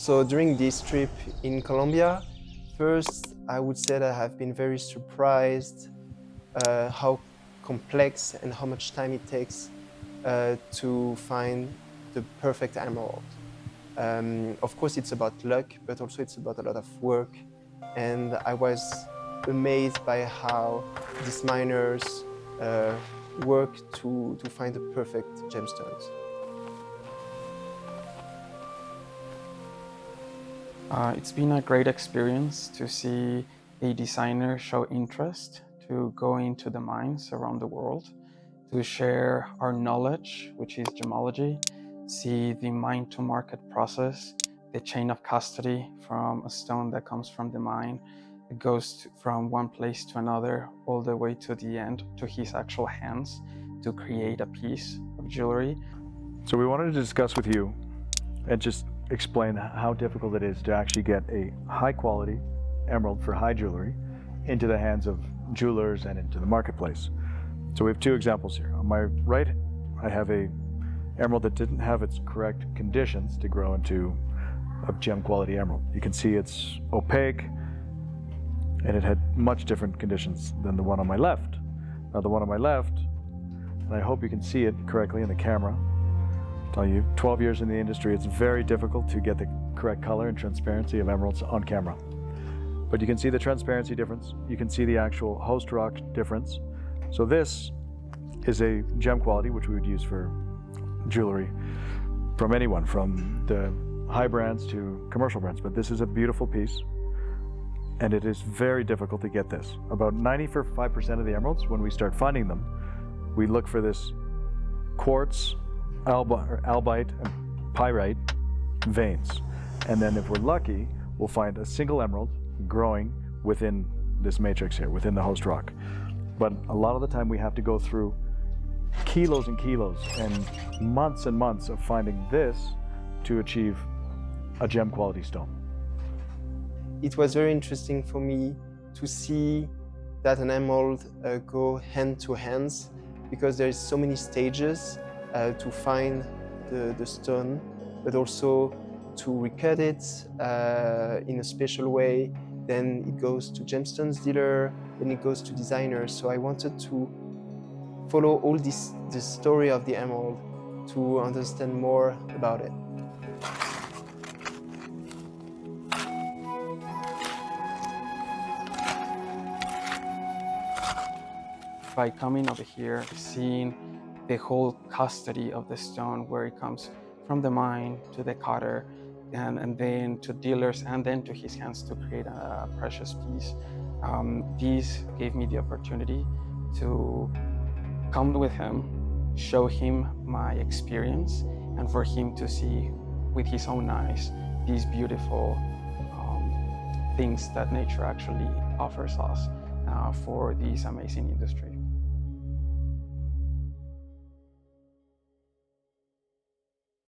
So during this trip in Colombia, first I would say that I have been very surprised how complex and how much time it takes to find the perfect emerald. Of course, it's about luck, but also it's about a lot of work. And I was amazed by how these miners work to find the perfect gemstones. It's been a great experience to see a designer show interest to go into the mines around the world, to share our knowledge, which is gemology, see the mine to market process, the chain of custody from a stone that comes from the mine. It goes from one place to another, all the way to the end, to his actual hands, to create a piece of jewelry. So we wanted to discuss with you and just explain how difficult it is to actually get a high quality emerald for high jewelry into the hands of jewelers and into the marketplace. So we have two examples here. On my right, I have a emerald that didn't have its correct conditions to grow into a gem quality emerald. You can see it's opaque and it had much different conditions than the one on my left. Now the one on my left, and I hope you can see it correctly in the camera, tell you, 12 years in the industry, it's very difficult to get the correct color and transparency of emeralds on camera. But you can see the transparency difference. You can see the actual host rock difference. So this is a gem quality, which we would use for jewelry from anyone, from the high brands to commercial brands. But this is a beautiful piece, and it is very difficult to get this. About 95% of the emeralds, when we start finding them, we look for this quartz, albite and pyrite veins. And then if we're lucky, we'll find a single emerald growing within this matrix here, within the host rock. But a lot of the time we have to go through kilos and kilos and months of finding this to achieve a gem quality stone. It was very interesting for me to see that an emerald go hand to hands, because there is so many stages to find the stone, but also to recut it in a special way. Then it goes to gemstones dealer, then it goes to designers. So I wanted to follow all the story of the emerald to understand more about it. By coming over here, seeing the whole custody of the stone, where it comes from the mine to the cutter, and then to dealers, and then to his hands to create a precious piece. These gave me the opportunity to come with him, show him my experience, and for him to see with his own eyes these beautiful things that nature actually offers us for this amazing industry.